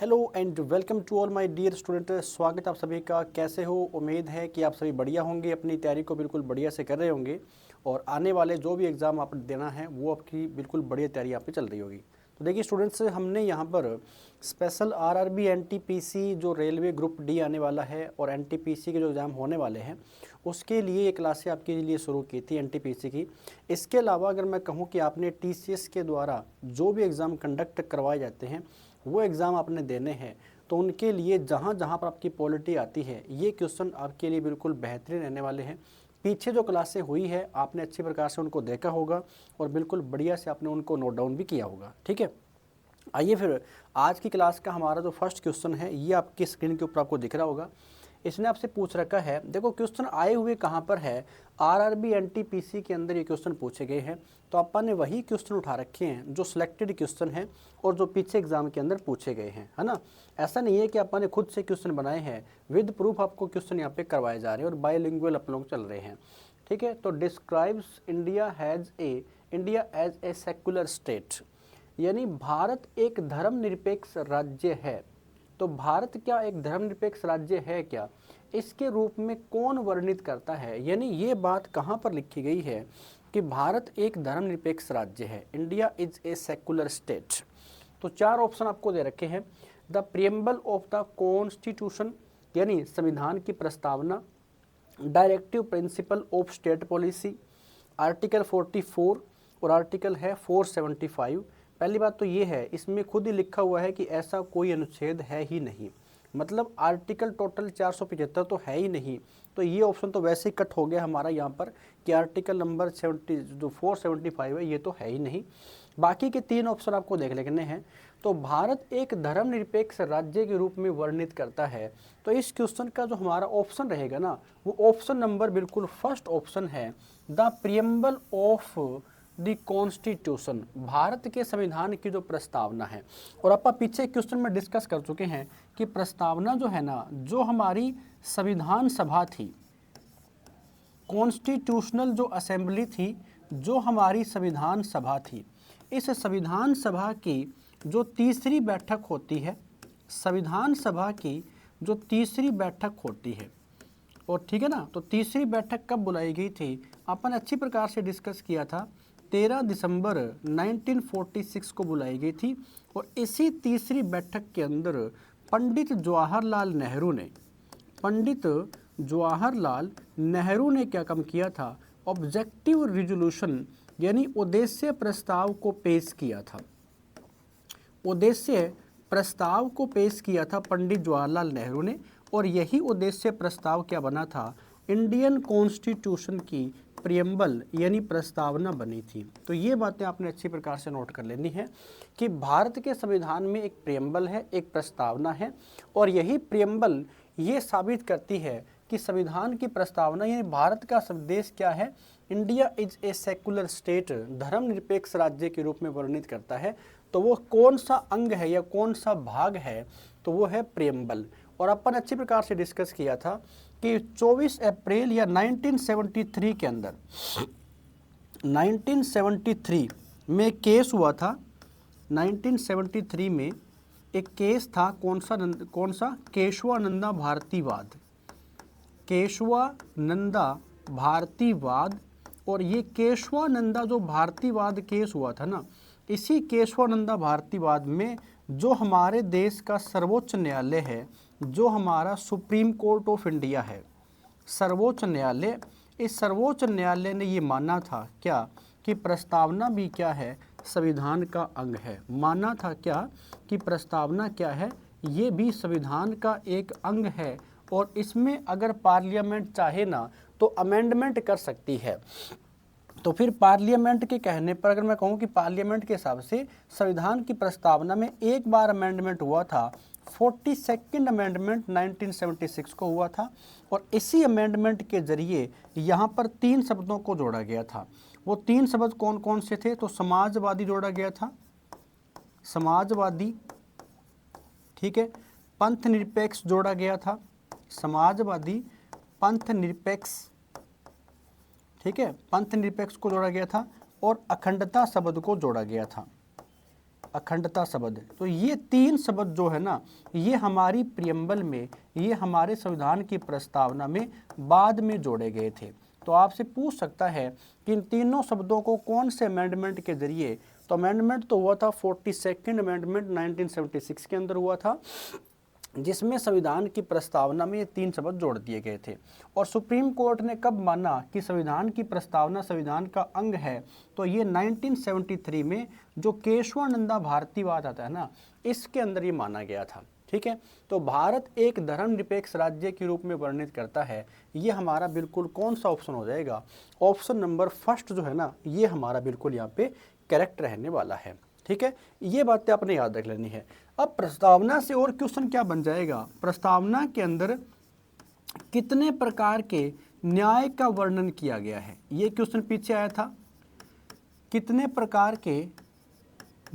Hello and welcome to all my dear student. स्वागत आप सभी का। कैसे हो? उम्मीद है कि आप सभी बढ़िया होंगे, अपनी तैयारी को बिल्कुल बढ़िया से कर रहे होंगे और आने वाले जो भी एग्ज़ाम आप देना है वो आपकी बिल्कुल बढ़िया तैयारी आप पे चल रही होगी। तो देखिए स्टूडेंट्स, हमने यहाँ पर स्पेशल आरआरबी एनटीपीसी जो रेलवे ग्रुप डी आने वाला है और एनटीपीसी के जो एग्ज़ाम होने वाले हैं उसके लिए ये क्लासें आपके लिए शुरू की थी एनटीपीसी की। इसके अलावा अगर मैं कहूँ कि आपने टीसीएस के द्वारा जो भी एग्ज़ाम कंडक्ट करवाए जाते हैं वो एग्ज़ाम आपने देने हैं, तो उनके लिए जहाँ जहाँ पर आपकी पॉलिटी आती है ये क्वेश्चन आपके लिए बिल्कुल बेहतरीन रहने वाले हैं। पीछे जो क्लासें हुई है आपने अच्छी प्रकार से उनको देखा होगा और बिल्कुल बढ़िया से आपने उनको नोट डाउन भी किया होगा। ठीक है, आइए फिर आज की क्लास का हमारा जो फर्स्ट क्वेश्चन है ये आपकी स्क्रीन के ऊपर आपको दिख रहा होगा। इसने आपसे पूछ रखा है, देखो क्वेश्चन आए हुए कहाँ पर है, आरआरबी एनटीपीसी के अंदर ये क्वेश्चन पूछे गए हैं। तो अपन ने वही क्वेश्चन उठा रखे हैं जो सिलेक्टेड क्वेश्चन है और जो पीछे एग्जाम के अंदर पूछे गए हैं, है ना। ऐसा नहीं है कि अपन ने खुद से क्वेश्चन बनाए हैं, विद प्रूफ आपको क्वेश्चन यहाँ पे करवाए जा रहे हैं और बायलिंगुअल अपन लोग चल रहे हैं। ठीक है, तो describes India as a secular state, यानी भारत एक धर्मनिरपेक्ष राज्य है। तो भारत क्या एक धर्मनिरपेक्ष राज्य है क्या, इसके रूप में कौन वर्णित करता है, यानी ये बात कहाँ पर लिखी गई है कि भारत एक धर्मनिरपेक्ष राज्य है, India is a secular state. तो चार ऑप्शन आपको दे रखे हैं। The preamble of the constitution, यानी संविधान की प्रस्तावना, directive principle of state policy, article 44 और आर्टिकल है 475। पहली बात तो ये है, इसमें खुद ही लिखा हुआ है कि ऐसा कोई अनुच्छेद है ही नहीं, मतलब आर्टिकल टोटल 475 तो है ही नहीं। तो ये ऑप्शन तो वैसे ही कट हो गया हमारा यहाँ पर कि आर्टिकल नंबर 70 जो 475 है ये तो है ही नहीं। बाकी के तीन ऑप्शन आपको देख लेने हैं। तो भारत एक धर्मनिरपेक्ष राज्य के रूप में वर्णित करता है। तो इस क्वेश्चन का जो हमारा ऑप्शन रहेगा ना, वो ऑप्शन नंबर बिल्कुल फर्स्ट ऑप्शन है, the preamble of the constitution, Bharat के संविधान की जो प्रस्तावना है। और आप पीछे क्वेश्चन में डिस्कस कर चुके हैं कि प्रस्तावना जो है ना, जो हमारी संविधान सभा थी, कॉन्स्टिट्यूशनल जो असेंबली थी, जो हमारी संविधान सभा थी, इस संविधान सभा की जो तीसरी बैठक होती है, संविधान सभा की जो तीसरी बैठक होती है, और ठीक है ना, तो तीसरी बैठक कब बुलाई गई थी, अपन अच्छी प्रकार से डिस्कस किया था, 13 दिसंबर 1946 को बुलाई गई थी। और इसी तीसरी बैठक के अंदर पंडित जवाहरलाल नेहरू ने क्या काम किया था, ऑब्जेक्टिव रिजोल्यूशन यानी उद्देश्य प्रस्ताव को पेश किया था। उद्देश्य प्रस्ताव को पेश किया था पंडित जवाहरलाल नेहरू ने, और यही उद्देश्य प्रस्ताव क्या बना था, इंडियन कॉन्स्टिट्यूशन की प्रियम्बल यानी प्रस्तावना बनी थी। तो ये बातें आपने अच्छी प्रकार से नोट कर लेनी है कि भारत के संविधान में एक प्रियम्बल है, एक प्रस्तावना है, और यही प्रियम्बल ये साबित करती है कि संविधान की प्रस्तावना यानी भारत का संदेश क्या है, India is a secular state, धर्मनिरपेक्ष राज्य के रूप में वर्णित करता है। तो वो कौन सा अंग है या कौन सा भाग है, तो वो है प्रियम्बल। और अपन अच्छी प्रकार से डिस्कस किया था कि 24 अप्रैल या 1973 के अंदर 1973 में केस हुआ था। 1973 में एक केस था, कौन सा केशवानंदा भारतीवाद। और ये केशवानंदा जो भारतीवाद केस हुआ था ना, इसी केशवानंदा भारतीवाद में जो हमारे देश का सर्वोच्च न्यायालय है, जो हमारा सुप्रीम कोर्ट ऑफ इंडिया है, सर्वोच्च न्यायालय, इस सर्वोच्च न्यायालय ने ये माना था क्या कि प्रस्तावना भी क्या है, संविधान का अंग है। माना था क्या कि प्रस्तावना क्या है, ये भी संविधान का एक अंग है, और इसमें अगर पार्लियामेंट चाहे ना तो अमेंडमेंट कर सकती है। तो फिर पार्लियामेंट के कहने पर अगर मैं कहूँ कि पार्लियामेंट के हिसाब से संविधान की प्रस्तावना में एक बार अमेंडमेंट हुआ था, 42nd अमेंडमेंट 1976 को हुआ था, और इसी अमेंडमेंट के जरिए यहाँ पर 3 शब्दों को जोड़ा गया था। वो 3 शब्द कौन कौन से थे, तो समाजवादी जोड़ा गया था, समाजवादी, ठीक है, पंथ निरपेक्ष जोड़ा गया था, समाजवादी, पंथ निरपेक्ष, ठीक है, पंथ निरपेक्ष को जोड़ा गया था, और अखंडता शब्द को जोड़ा गया था। अखंडता शब्द। तो ये 3 शब्द जो है ना, ये हमारी प्रियम्बल में, ये हमारे संविधान की प्रस्तावना में बाद में जोड़े गए थे। तो आपसे पूछ सकता है कि इन तीनों शब्दों को कौन से अमेंडमेंट के जरिए, तो अमेंडमेंट तो हुआ था 42nd अमेंडमेंट 1976 के अंदर हुआ था, जिसमें संविधान की प्रस्तावना में ये 3 शब्द जोड़ दिए गए थे। और सुप्रीम कोर्ट ने कब माना कि संविधान की प्रस्तावना संविधान का अंग है, तो ये 1973 में जो केशवानंदा भारतीवाद आता है ना, इसके अंदर ये माना गया था। ठीक है, तो भारत एक धर्मनिरपेक्ष राज्य के रूप में वर्णित करता है। ये हमारा बिल्कुल कौन सा ऑप्शन हो जाएगा, ऑप्शन नंबर फर्स्ट जो है ना, ये हमारा बिल्कुल यहाँ पे करेक्ट रहने वाला है। ठीक है, ये बातें आपने याद रख लेनी है। अब प्रस्तावना से और क्वेश्चन क्या बन जाएगा, प्रस्तावना के अंदर कितने प्रकार के न्याय का वर्णन किया गया है, ये क्वेश्चन पीछे आया था। कितने प्रकार के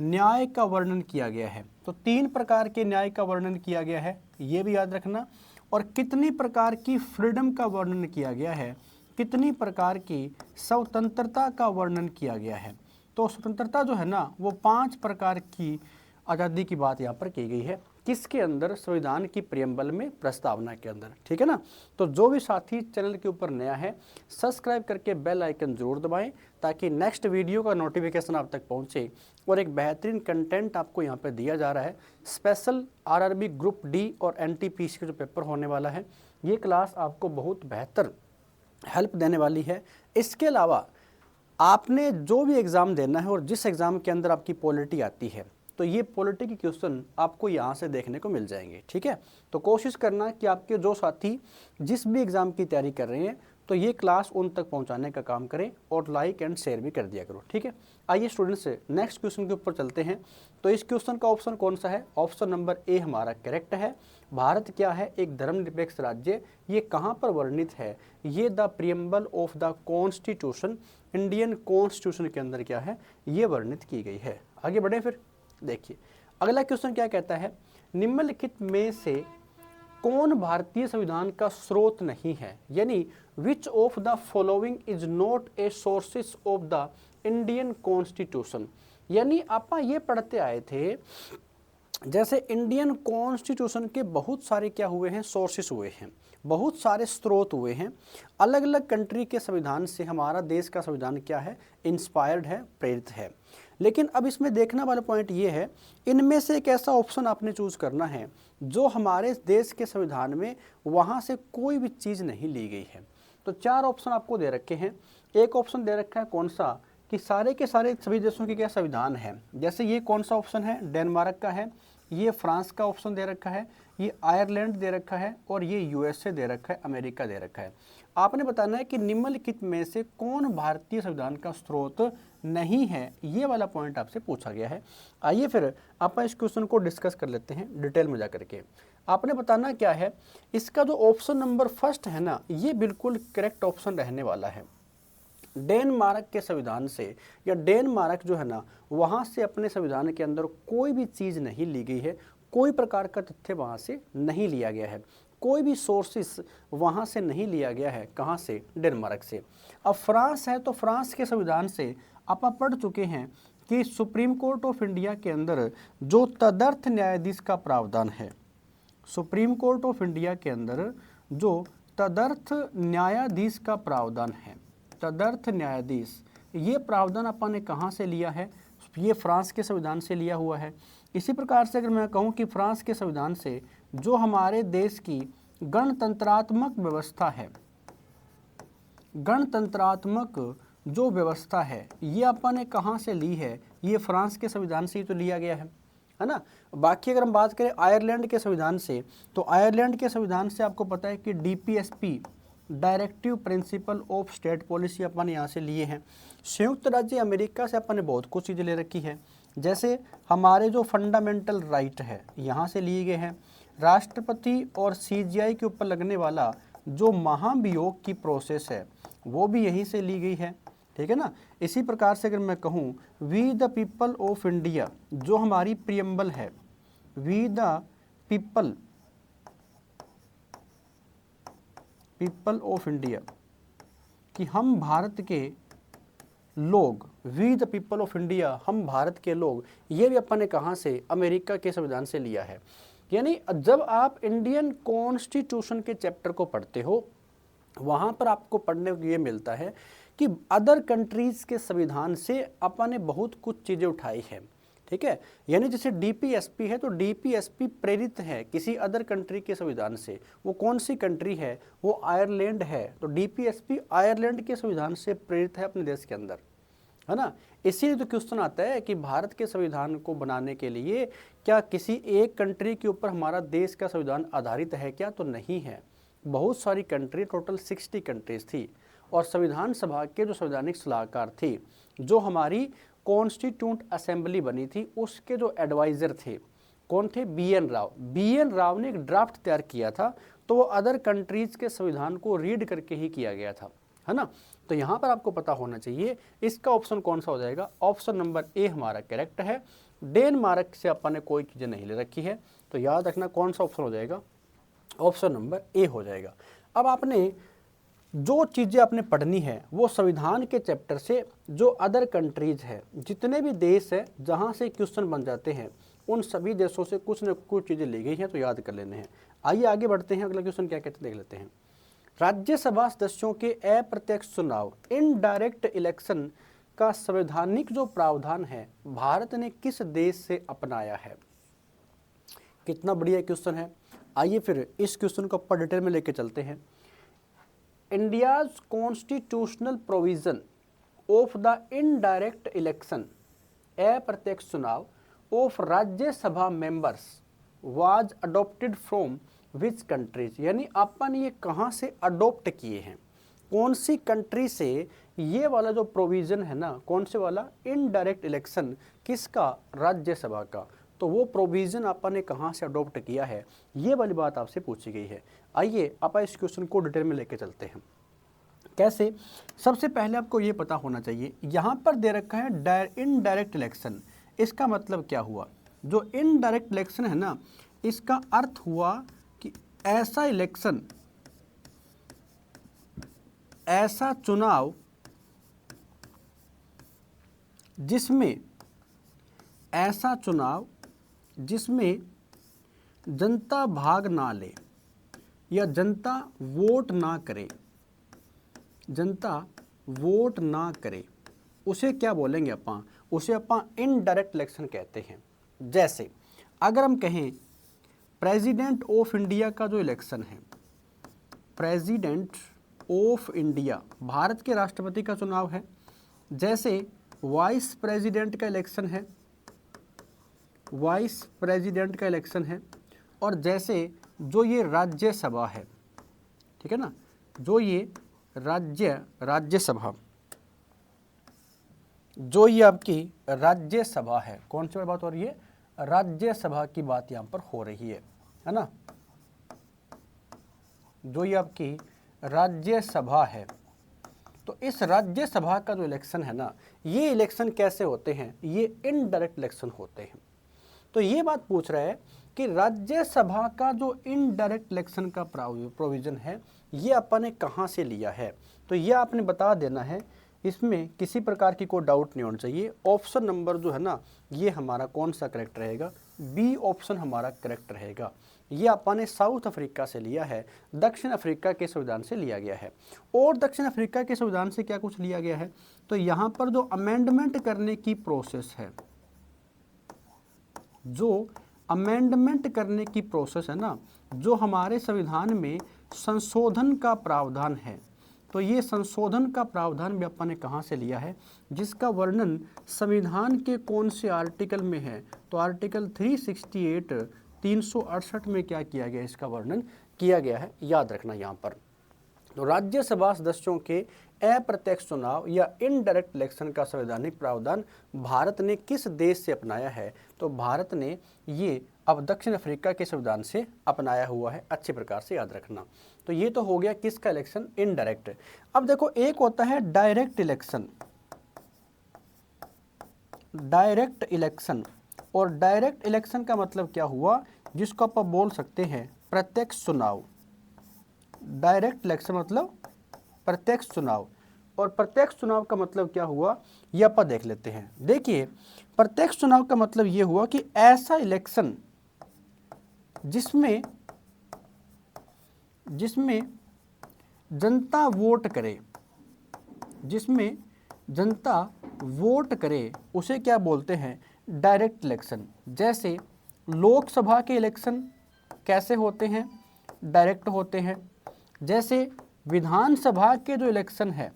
न्याय का वर्णन किया गया है, तो 3 प्रकार के न्याय का वर्णन किया गया है, ये भी याद रखना। और कितनी प्रकार की फ्रीडम का वर्णन किया गया है, कितनी प्रकार की स्वतंत्रता का वर्णन किया गया है। तो स्वतंत्रता जो है ना, वो 5 प्रकार की आज़ादी की बात यहाँ पर की गई है, किसके अंदर, संविधान की प्रियम्बल में, प्रस्तावना के अंदर। ठीक है ना, तो जो भी साथी चैनल के ऊपर नया है, सब्सक्राइब करके बेल आइकन जरूर दबाएं, ताकि नेक्स्ट वीडियो का नोटिफिकेशन आप तक पहुंचे। और एक बेहतरीन कंटेंट आपको यहाँ पे दिया जा रहा है, स्पेशल आरआरबी ग्रुप डी और एनटीपीसी का जो पेपर होने वाला है, ये क्लास आपको बहुत बेहतर हेल्प देने वाली है। इसके अलावा आपने जो भी एग्ज़ाम देना है और जिस एग्ज़ाम के अंदर आपकी पॉलिटी आती है, तो ये पॉलिटी के क्वेश्चन आपको यहाँ से देखने को मिल जाएंगे। ठीक है, तो कोशिश करना कि आपके जो साथी जिस भी एग्ज़ाम की तैयारी कर रहे हैं, तो ये क्लास उन तक पहुँचाने का काम करें और लाइक एंड शेयर भी कर दिया करो। ठीक है, आइए स्टूडेंट्स नेक्स्ट क्वेश्चन के ऊपर चलते हैं। तो इस क्वेश्चन का ऑप्शन कौन सा है, ऑप्शन नंबर ए हमारा करेक्ट है। भारत क्या है, एक धर्मनिरपेक्ष राज्य। ये कहाँ पर वर्णित है, ये the preamble of the constitution, Indian constitution के अंदर क्या है, ये वर्णित की गई है। आगे बढ़े फिर देखिए अगला क्वेश्चन क्या कहता है, निम्नलिखित में से कौन भारतीय संविधान का स्रोत नहीं है, यानी which of the following is not a sources of the Indian constitution. यानी आप ये पढ़ते आए थे, जैसे इंडियन कॉन्स्टिट्यूशन के बहुत सारे क्या हुए हैं, सोर्सेस हुए हैं, बहुत सारे स्रोत हुए हैं। अलग अलग कंट्री के संविधान से हमारा देश का संविधान क्या है, इंस्पायर्ड है, प्रेरित है। लेकिन अब इसमें देखने वाला पॉइंट ये है, इनमें से एक ऐसा ऑप्शन आपने चूज करना है जो हमारे देश के संविधान में वहाँ से कोई भी चीज़ नहीं ली गई है। तो 4 ऑप्शन आपको दे रखे हैं। एक ऑप्शन दे रखा है कौन सा, कि सारे के सारे सभी देशों के क्या संविधान है। जैसे ये कौन सा ऑप्शन है, डेनमार्क का है, ये फ्रांस का ऑप्शन दे रखा है, ये आयरलैंड दे रखा है, और ये यूएसए दे रखा है, अमेरिका दे रखा है। आपने बताना है कि निम्नलिखित में से कौन भारतीय संविधान का स्रोत नहीं है, ये वाला पॉइंट आपसे पूछा गया है। आइए फिर आप इस क्वेश्चन को डिस्कस कर लेते हैं डिटेल में जाकर के। आपने बताना क्या है, इसका जो ऑप्शन नंबर फर्स्ट है ना, ये बिल्कुल करेक्ट ऑप्शन रहने वाला है। डेनमार्क के संविधान से, या डेनमार्क जो है ना, वहाँ से अपने संविधान के अंदर कोई भी चीज़ नहीं ली गई है, कोई प्रकार का तथ्य वहाँ से नहीं लिया गया है, कोई भी सोर्सेस वहाँ से नहीं लिया गया है। कहाँ से, डेनमार्क से। अब फ्रांस है, तो फ्रांस के संविधान से आप पढ़ चुके हैं कि सुप्रीम कोर्ट ऑफ इंडिया के अंदर जो तदर्थ न्यायाधीश का प्रावधान है, सुप्रीम कोर्ट ऑफ इंडिया के अंदर जो तदर्थ न्यायाधीश का प्रावधान है, तदर्थ न्यायाधीश, ये प्रावधान अपन ने कहाँ से लिया है, ये फ्रांस के संविधान से लिया हुआ है। इसी प्रकार से अगर मैं कहूँ कि फ्रांस के संविधान से जो हमारे देश की गणतंत्रात्मक व्यवस्था है, गणतंत्रात्मक जो व्यवस्था है, ये अपन ने कहाँ से ली है, ये फ्रांस के संविधान से ही तो लिया गया है ना। बाकी अगर हम बात करें आयरलैंड के संविधान से, तो आयरलैंड के संविधान से आपको पता है कि DPSP, directive principle of state policy, अपन यहाँ से लिए हैं। संयुक्त राज्य अमेरिका से अपन ने बहुत कुछ चीज़ें ले रखी है, जैसे हमारे जो फंडामेंटल राइट है, यहाँ से लिए गए हैं। राष्ट्रपति और सीजीआई के ऊपर लगने वाला जो महाभियोग की प्रोसेस है, वो भी यहीं से ली गई है। ठीक है ना। इसी प्रकार से अगर मैं कहूँ we the people of India, जो हमारी प्रियम्बल है, we the people of India, कि हम भारत के लोग, we the people of India, हम भारत के लोग, ये भी अपन ने कहाँ से, अमेरिका के संविधान से लिया है। यानी जब आप इंडियन कॉन्स्टिट्यूशन के चैप्टर को पढ़ते हो वहाँ पर आपको पढ़ने को ये मिलता है कि अदर कंट्रीज़ के संविधान से अपन ने बहुत कुछ चीज़ें उठाई है, ठीक है। यानी जैसे डीपीएसपी है तो डीपीएसपी प्रेरित है किसी अदर कंट्री के संविधान से। वो कौन सी कंट्री है, वो आयरलैंड है, तो डीपीएसपी आयरलैंड के संविधान से प्रेरित है अपने देश के अंदर, है ना। इसीलिए तो क्वेश्चन आता है कि भारत के संविधान को बनाने के लिए क्या किसी एक कंट्री के ऊपर हमारा देश का संविधान आधारित है क्या, तो नहीं है। बहुत सारी कंट्री, टोटल 60 कंट्रीज थी, और संविधान सभा के जो संवैधानिक सलाहकार थे, जो हमारी कॉन्स्टिट्यूंट असेंबली बनी थी, उसके जो एडवाइज़र थे कौन थे, BN राव। BN राव ने एक ड्राफ्ट तैयार किया था, तो वो अदर कंट्रीज़ के संविधान को रीड करके ही किया गया था, है ना। तो यहाँ पर आपको पता होना चाहिए इसका ऑप्शन कौन सा हो जाएगा, ऑप्शन नंबर ए हमारा करेक्ट है। डेनमार्क से अपन ने कोई चीज़ें नहीं ले रखी है, तो याद रखना कौन सा ऑप्शन हो जाएगा, ऑप्शन नंबर ए हो जाएगा। अब आपने जो चीज़ें आपने पढ़नी है वो संविधान के चैप्टर से, जो अदर कंट्रीज़ है, जितने भी देश है जहाँ से क्वेश्चन बन जाते हैं, उन सभी देशों से कुछ न कुछ चीज़ें ली गई हैं, तो याद कर लेने हैं। आइए आगे बढ़ते हैं, अगला क्वेश्चन क्या कहते हैं देख लेते हैं। राज्यसभा सदस्यों के अप्रत्यक्ष चुनाव, इनडायरेक्ट इलेक्शन का संवैधानिक जो प्रावधान है भारत ने किस देश से अपनाया है। कितना बढ़िया क्वेश्चन है। आइए फिर इस क्वेश्चन को अपन डिटेल में लेके चलते हैं। India's constitutional provision of the indirect election, अप्रत्यक्ष चुनाव of Rajya Sabha members was adopted from which countries, यानी अपन ये कहाँ से अडॉप्ट किए हैं, कौन सी कंट्री से ये वाला जो प्रोविज़न है ना, कौन से वाला, इनडायरेक्ट इलेक्शन, किसका, राज्यसभा का, तो वो प्रोविज़न अपन ने कहाँ से अडॉप्ट किया है, ये वाली बात आपसे पूछी गई है। आइए अपन इस क्वेश्चन को डिटेल में लेके चलते हैं। कैसे, सबसे पहले आपको ये पता होना चाहिए, यहाँ पर दे रखा है इनडायरेक्ट इलेक्शन, इसका मतलब क्या हुआ, जो इनडायरेक्ट इलेक्शन है ना, इसका अर्थ हुआ कि ऐसा इलेक्शन, ऐसा चुनाव जिसमें, ऐसा चुनाव जिसमें जनता भाग ना ले या जनता वोट ना करे, जनता वोट ना करे, उसे क्या बोलेंगे अपन, उसे अपन इनडायरेक्ट इलेक्शन कहते हैं। जैसे अगर हम कहें प्रेसिडेंट ऑफ इंडिया का जो इलेक्शन है, प्रेसिडेंट ऑफ इंडिया, भारत के राष्ट्रपति का चुनाव है, जैसे वाइस प्रेसिडेंट का इलेक्शन है, वाइस प्रेसिडेंट का इलेक्शन है, और जैसे जो ये राज्यसभा है, ठीक है ना, जो ये राज्यसभा, जो ये आपकी राज्यसभा है, कौन सी बात हो रही है, राज्यसभा की बात यहाँ पर हो रही है ना, जो ये आपकी राज्यसभा है। तो इस राज्यसभा का जो इलेक्शन है ना, ये इलेक्शन कैसे होते हैं, ये इनडायरेक्ट इलेक्शन होते हैं। तो ये बात पूछ रहा है कि राज्यसभा का जो इनडायरेक्ट इलेक्शन का प्रोविज़न है, ये अपन ने कहाँ से लिया है, तो ये आपने बता देना है, इसमें किसी प्रकार की कोई डाउट नहीं होना चाहिए। ऑप्शन नंबर जो है ना, ये हमारा कौन सा करेक्ट रहेगा, बी ऑप्शन हमारा करेक्ट रहेगा। ये अपन ने साउथ अफ्रीका से लिया है, दक्षिण अफ्रीका के संविधान से लिया गया है। और दक्षिण अफ्रीका के संविधान से क्या कुछ लिया गया है, तो यहाँ पर जो अमेंडमेंट करने की प्रोसेस है, जो अमेंडमेंट करने की प्रोसेस है ना, जो हमारे संविधान में संशोधन का प्रावधान है, तो ये संशोधन का प्रावधान भी अपन ने कहाँ से लिया है, जिसका वर्णन संविधान के कौन से आर्टिकल में है, तो आर्टिकल 368 368 में क्या किया गया, इसका वर्णन किया गया है, याद रखना यहाँ पर। तो राज्यसभा सदस्यों के अप्रत्यक्ष चुनाव या इनडायरेक्ट इलेक्शन का संवैधानिक प्रावधान भारत ने किस देश से अपनाया है, तो भारत ने ये अब दक्षिण अफ्रीका के संविधान से अपनाया हुआ है, अच्छे प्रकार से याद रखना। तो ये तो हो गया किसका इलेक्शन, इनडायरेक्ट। अब देखो एक होता है डायरेक्ट इलेक्शन, डायरेक्ट इलेक्शन, और डायरेक्ट इलेक्शन का मतलब क्या हुआ, जिसको आप बोल सकते हैं प्रत्यक्ष चुनाव। डायरेक्ट इलेक्शन मतलब प्रत्यक्ष चुनाव, और प्रत्यक्ष चुनाव का मतलब क्या हुआ ये अपन देख लेते हैं। देखिए, प्रत्यक्ष चुनाव का मतलब ये हुआ कि ऐसा इलेक्शन जिसमें जनता वोट करे, जिसमें जनता वोट करे उसे क्या बोलते हैं, डायरेक्ट इलेक्शन। जैसे लोकसभा के इलेक्शन कैसे होते हैं, डायरेक्ट होते हैं। जैसे विधानसभा के जो इलेक्शन है,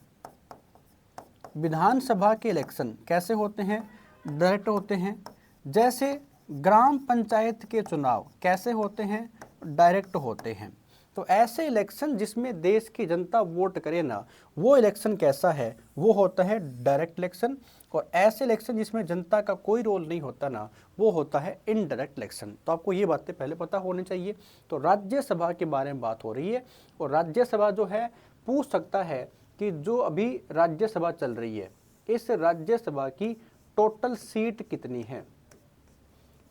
विधानसभा के इलेक्शन कैसे होते हैं, डायरेक्ट होते हैं। जैसे ग्राम पंचायत के चुनाव कैसे होते हैं, डायरेक्ट होते हैं। तो ऐसे इलेक्शन जिसमें देश की जनता वोट करे ना, वो इलेक्शन कैसा है, वो होता है डायरेक्ट इलेक्शन। और ऐसे इलेक्शन जिसमें जनता का कोई रोल नहीं होता ना, वो होता है इनडायरेक्ट इलेक्शन। तो आपको ये बातें पहले पता होनी चाहिए। तो राज्यसभा के बारे में बात हो रही है, और राज्यसभा जो है पूछ सकता है कि जो अभी राज्यसभा चल रही है, इस राज्यसभा की टोटल सीट कितनी है,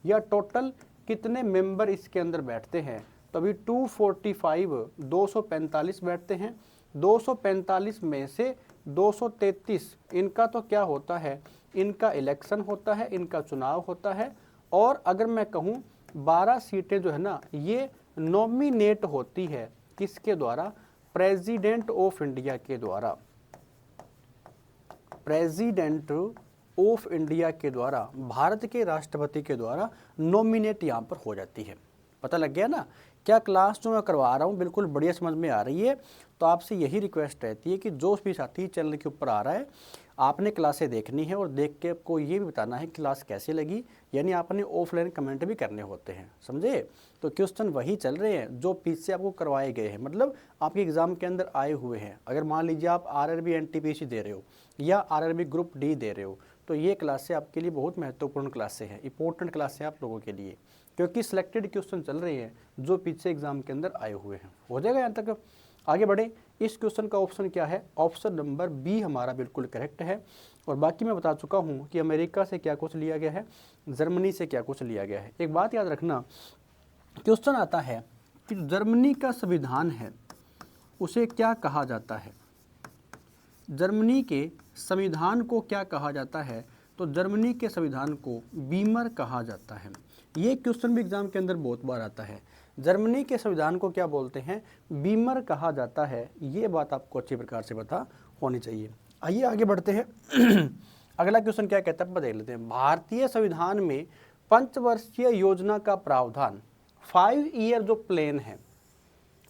या टोटल कितने मेंबर इसके अंदर बैठते हैं। तो अभी 245 बैठते हैं। 245 में से 233 इनका तो क्या होता है, इनका इलेक्शन होता है, इनका चुनाव होता है। और अगर मैं कहूँ 12 सीटें जो है ना, ये नॉमिनेट होती है किसके द्वारा, प्रेसिडेंट ऑफ इंडिया के द्वारा। प्रेसिडेंट ऑफ इंडिया के द्वारा, भारत के राष्ट्रपति के द्वारा नॉमिनेट यहाँ पर हो जाती है। पता लग गया ना। क्या क्लास जो मैं करवा रहा हूँ बिल्कुल बढ़िया समझ में आ रही है। तो आपसे यही रिक्वेस्ट रहती है कि जो भी साथी चैनल के ऊपर आ रहा है, आपने क्लासें देखनी है और देख के आपको ये भी बताना है क्लास कैसी लगी, यानी आपने ऑफलाइन कमेंट भी करने होते हैं, समझे। तो क्वेश्चन वही चल रहे हैं जो पीछे आपको करवाए गए हैं, मतलब आपके एग्जाम के अंदर आए हुए हैं। अगर मान लीजिए आप आरआरबी एनटीपीसी दे रहे हो या आरआरबी ग्रुप डी दे रहे हो, तो ये क्लासें आपके लिए बहुत महत्वपूर्ण क्लासें हैं, इंपॉर्टेंट क्लासें आप लोगों के लिए, क्योंकि सिलेक्टेड क्वेश्चन चल रहे हैं जो पीछे एग्जाम के अंदर आए हुए हैं। हो जाएगा यहाँ तक। आगे बढ़े। इस क्वेश्चन का ऑप्शन क्या है, ऑप्शन नंबर बी हमारा बिल्कुल करेक्ट है। और बाकी मैं बता चुका हूँ कि अमेरिका से क्या कुछ लिया गया है, जर्मनी से क्या कुछ लिया गया है। एक बात याद रखना, क्वेश्चन आता है कि जर्मनी का संविधान है उसे क्या कहा जाता है, जर्मनी के संविधान को क्या कहा जाता है। तो जर्मनी के संविधान को बीमर कहा जाता है। ये क्वेश्चन भी एग्जाम के अंदर बहुत बार आता है। जर्मनी के संविधान को क्या बोलते हैं, बीमर कहा जाता है। ये बात आपको अच्छी प्रकार से पता होनी चाहिए। आइए आगे बढ़ते हैं। अगला क्वेश्चन क्या कहता है देख लेते हैं। भारतीय संविधान में पंचवर्षीय योजना का प्रावधान, 5 ईयर जो प्लान है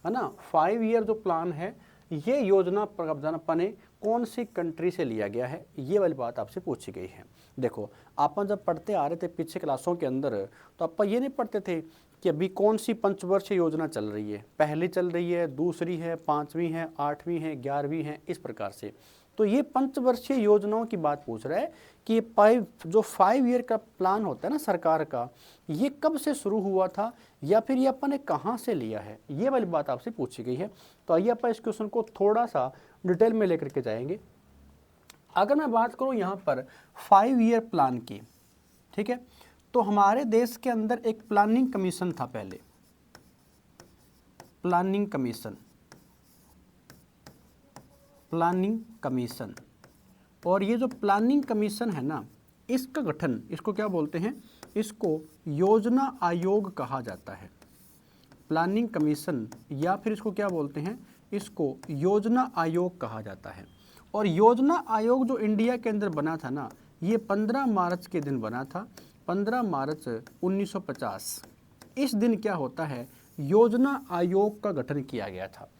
ना, 5 ईयर जो प्लान है, ये योजना प्रावधान अपने कौन सी कंट्री से लिया गया है, ये वाली बात आपसे पूछी गई है। देखो, अपन जब पढ़ते आ रहे थे पीछे क्लासों के अंदर, तो अपन ये नहीं पढ़ते थे कि अभी कौन सी पंचवर्षीय योजना चल रही है, पहली चल रही है, दूसरी है, 5वीं है, 8वीं है, 11वीं है, इस प्रकार से। तो ये पंचवर्षीय योजनाओं की बात पूछ रहा है कि जो 5 ईयर का प्लान होता है ना सरकार का, ये कब से शुरू हुआ था, या फिर ये अपन ने कहाँ से लिया है, ये वाली बात आपसे पूछी गई है। तो आइए अपन इस क्वेश्चन को थोड़ा सा डिटेल में लेकर के जाएंगे। अगर मैं बात करूँ यहाँ पर 5 ईयर प्लान की, ठीक है, तो हमारे देश के अंदर एक प्लानिंग कमीशन था पहले, प्लानिंग कमीशन, प्लानिंग कमीशन। और ये जो प्लानिंग कमीशन है ना, इसका गठन, इसको क्या बोलते हैं, इसको योजना आयोग कहा जाता है। प्लानिंग कमीशन, या फिर इसको क्या बोलते हैं, इसको योजना आयोग कहा जाता है। और योजना आयोग जो इंडिया के अंदर बना था ना, ये 15 मार्च के दिन बना था, 15 मार्च 1950। इस दिन क्या होता है, योजना आयोग का गठन किया गया था।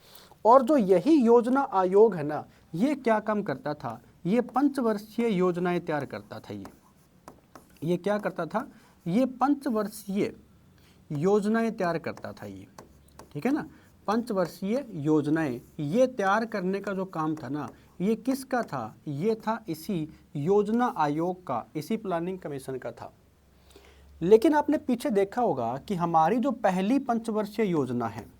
और जो यही योजना आयोग है ना, ये क्या काम करता था, ये पंचवर्षीय योजनाएं तैयार करता था। ये क्या करता था, ये पंचवर्षीय योजनाएं तैयार करता था ये, ठीक है ना। पंचवर्षीय योजनाएं ये तैयार करने का जो काम था ना, ये किसका था, ये था इसी योजना आयोग का, इसी प्लानिंग कमीशन का था। लेकिन आपने पीछे देखा होगा कि हमारी जो पहली पंचवर्षीय योजना है,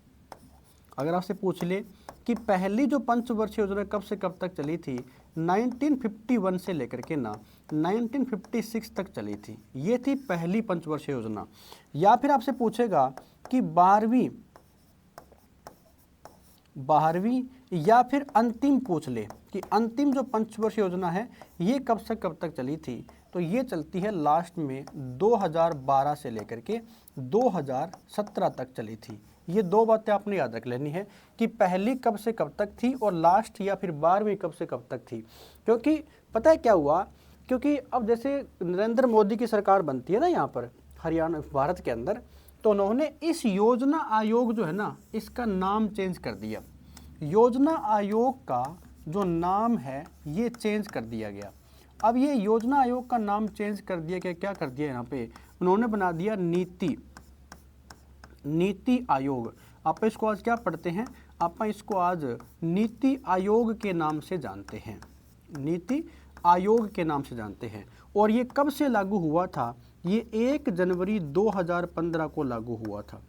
अगर आपसे पूछ ले कि पहली जो पंचवर्षीय योजना कब से कब तक चली थी, 1951 से लेकर के ना 1956 तक चली थी, ये थी पहली पंचवर्षीय योजना। या फिर आपसे पूछेगा कि 12वीं 12वीं या फिर अंतिम पूछ ले कि अंतिम जो पंचवर्षीय योजना है ये कब से कब तक चली थी, तो ये चलती है लास्ट में 2012 से लेकर के 2017 तक चली थी। ये दो बातें आपने याद रख लेनी है कि पहली कब से कब तक थी और लास्ट या फिर 12वीं कब से कब तक थी। क्योंकि पता है क्या हुआ, क्योंकि अब जैसे नरेंद्र मोदी की सरकार बनती है ना यहाँ पर हरियाणा भारत के अंदर, तो उन्होंने इस योजना आयोग जो है ना इसका नाम चेंज कर दिया। योजना आयोग का जो नाम है ये चेंज कर दिया गया। अब ये योजना आयोग का नाम चेंज कर दिया गया, क्या कर दिया यहाँ पे उन्होंने बना दिया नीति आयोग। आप इसको आज क्या पढ़ते हैं, आप इसको आज नीति आयोग के नाम से जानते हैं, नीति आयोग के नाम से जानते हैं। और ये कब से लागू हुआ था, ये 1 जनवरी 2015 को लागू हुआ था।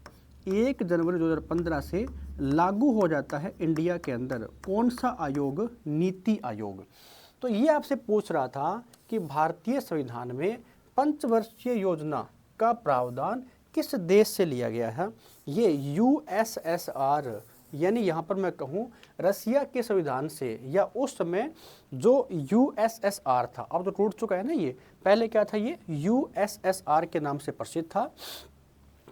1 जनवरी 2015 से लागू हो जाता है इंडिया के अंदर कौन सा आयोग, नीति आयोग। तो ये आपसे पूछ रहा था कि भारतीय संविधान में पंचवर्षीय योजना का प्रावधान किस देश से लिया गया है। ये यूएसएसआर यानी यहाँ पर मैं कहूँ रसिया के संविधान से, या उस समय जो यूएसएसआर था, अब तो टूट चुका है ना, ये पहले क्या था, ये यूएसएसआर के नाम से प्रसिद्ध था।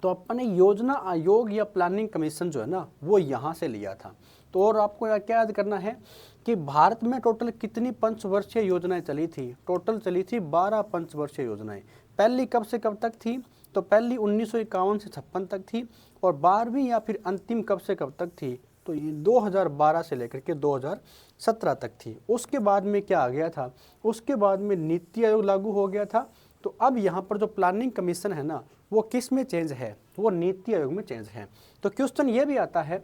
तो अपने योजना आयोग या प्लानिंग कमीशन जो है ना वो यहाँ से लिया था। तो और आपको क्या याद करना है कि भारत में टोटल कितनी पंचवर्षीय योजनाएं चली थी, टोटल चली थी 12 पंचवर्षीय योजनाएं। पहली कब से कब तक थी, तो पहली 1951 से 56 तक थी, और 12वीं या फिर अंतिम कब से कब तक थी, तो ये 2012 से लेकर के 2017 तक थी। उसके बाद में क्या आ गया था, उसके बाद में नीति आयोग लागू हो गया था। तो अब यहाँ पर जो प्लानिंग कमीशन है ना वो किस में चेंज है, वो नीति आयोग में चेंज है। तो क्वेश्चन ये भी आता है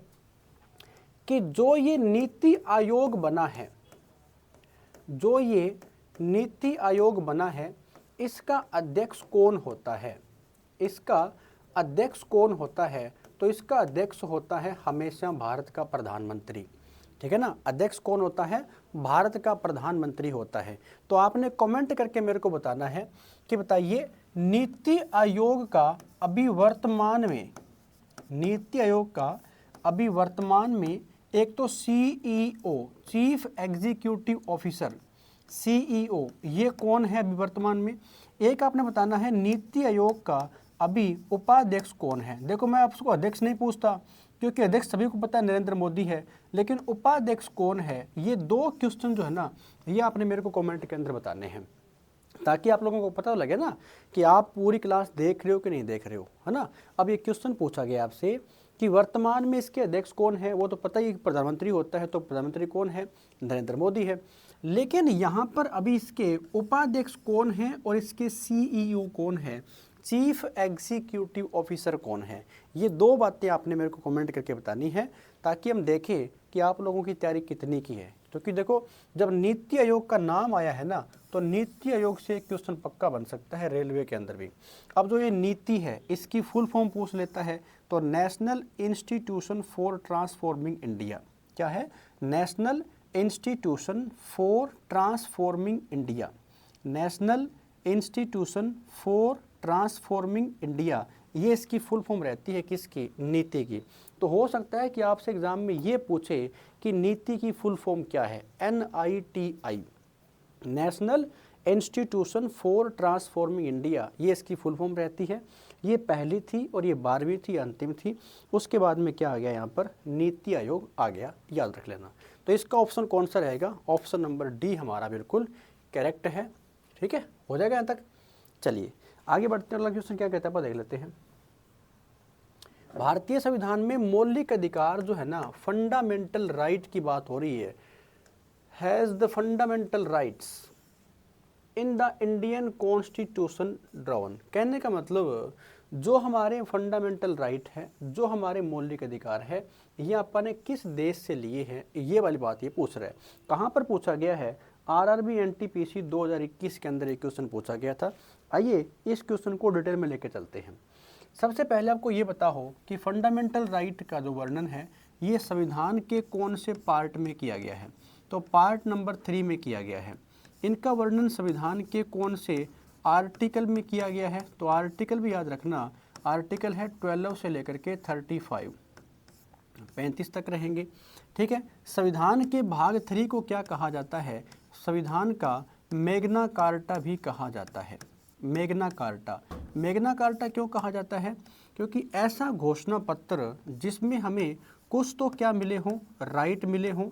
कि जो ये नीति आयोग बना है, जो ये नीति आयोग बना है इसका अध्यक्ष कौन होता है, इसका अध्यक्ष कौन होता है, तो इसका अध्यक्ष होता है हमेशा भारत का प्रधानमंत्री। ठीक है ना, अध्यक्ष कौन होता है, भारत का प्रधानमंत्री होता है। तो आपने कमेंट करके मेरे को बताना है कि बताइए नीति आयोग का अभी वर्तमान में, नीति आयोग का अभी वर्तमान में एक तो CEO chief executive officer, CEO ये कौन है अभी वर्तमान में। एक आपने बताना है नीति आयोग का अभी उपाध्यक्ष कौन है। देखो मैं आपको अध्यक्ष नहीं पूछता क्योंकि अध्यक्ष सभी को पता है नरेंद्र मोदी है, लेकिन उपाध्यक्ष कौन है, ये दो क्वेश्चन जो है ना ये आपने मेरे को कमेंट के अंदर बताने हैं, ताकि आप लोगों को पता लगे ना कि आप पूरी क्लास देख रहे हो कि नहीं देख रहे हो, है ना। अब ये क्वेश्चन पूछा गया आपसे कि वर्तमान में इसके अध्यक्ष कौन है, वो तो पता ही प्रधानमंत्री होता है, तो प्रधानमंत्री कौन है, नरेंद्र मोदी है। लेकिन यहाँ पर अभी इसके उपाध्यक्ष कौन है और इसके सीईओ कौन है, चीफ एग्जीक्यूटिव ऑफिसर कौन है, ये दो बातें आपने मेरे को कमेंट करके बतानी है, ताकि हम देखें कि आप लोगों की तैयारी कितनी की है। क्योंकि देखो जब नीति आयोग का नाम आया है ना, तो नीति आयोग से एक क्वेश्चन पक्का बन सकता है रेलवे के अंदर भी। अब जो ये नीति है इसकी फुल फॉर्म पूछ लेता है, तो national institution for transforming India. क्या है, national institution for transforming India, national institution for transforming India, ये इसकी फुल फॉर्म रहती है किसकी, नीति की। तो हो सकता है कि आपसे एग्जाम में ये पूछे कि नीति की फुल फॉर्म क्या है, NITI, national institution for transforming India, ये इसकी फुल फॉर्म रहती है। ये पहली थी और ये 12वीं थी, अंतिम थी। उसके बाद में क्या आ गया यहाँ पर, नीति आयोग आ गया, याद रख लेना। तो इसका ऑप्शन कौन सा रहेगा, ऑप्शन नंबर डी हमारा बिल्कुल करेक्ट है। ठीक है, हो जाएगा यहाँ तक। चलिए आगे बढ़ते हैं, अगला क्वेश्चन क्या कहता है आप देख लेते हैं। भारतीय संविधान में मौलिक अधिकार जो है ना, फंडामेंटल राइट की बात हो रही है, has the fundamental rights in the Indian constitution drawn. कहने का मतलब जो हमारे फंडामेंटल राइट है, जो हमारे मौलिक अधिकार है, ये अपन ने किस देश से लिए हैं, ये वाली बात ये पूछ रहा है। कहाँ पर पूछा गया है, RRB NTPC 2021 के अंदर एक क्वेश्चन पूछा गया था। आइए इस क्वेश्चन को डिटेल में लेके चलते हैं। सबसे पहले आपको ये पता हो कि फंडामेंटल राइट का जो वर्णन है ये संविधान के कौन से पार्ट में किया गया है, तो पार्ट नंबर 3 में किया गया है। इनका वर्णन संविधान के कौन से आर्टिकल में किया गया है, तो आर्टिकल भी याद रखना, आर्टिकल है 12 से लेकर के 35। 35 तक रहेंगे। ठीक है, संविधान के भाग 3 को क्या कहा जाता है? संविधान का मैग्ना कार्टा भी कहा जाता है। मैग्ना कार्टा, मैग्ना कार्टा क्यों कहा जाता है? क्योंकि ऐसा घोषणा पत्र जिसमें हमें कुछ तो क्या मिले हों, राइट मिले हों,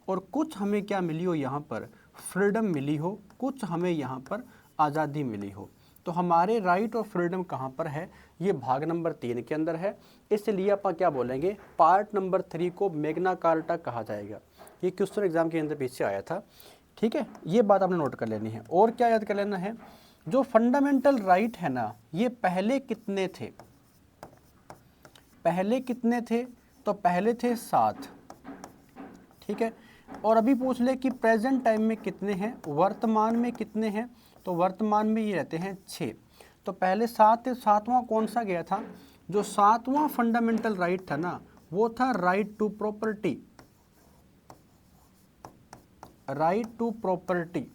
और कुछ हमें क्या मिली हो, यहाँ पर फ्रीडम मिली हो, कुछ हमें यहाँ पर आज़ादी मिली हो। तो हमारे राइट और फ्रीडम कहाँ पर है? ये भाग नंबर 3 के अंदर है। इसलिए अपन क्या बोलेंगे, पार्ट नंबर 3 को मैग्ना कार्टा कहा जाएगा। ये क्वेश्चन एग्जाम के अंदर पीछे आया था। ठीक है, ये बात आपने नोट कर लेनी है। और क्या याद कर लेना है, जो फंडामेंटल राइट है ना, ये पहले कितने थे? पहले कितने थे? तो पहले थे 7। ठीक है, और अभी पूछ ले कि प्रेजेंट टाइम में कितने हैं, वर्तमान में कितने हैं? तो वर्तमान में ये रहते हैं 6। तो पहले 7 थे, 7वां कौन सा गया था? जो 7वां फंडामेंटल राइट था ना, वो था right to property. Right to property,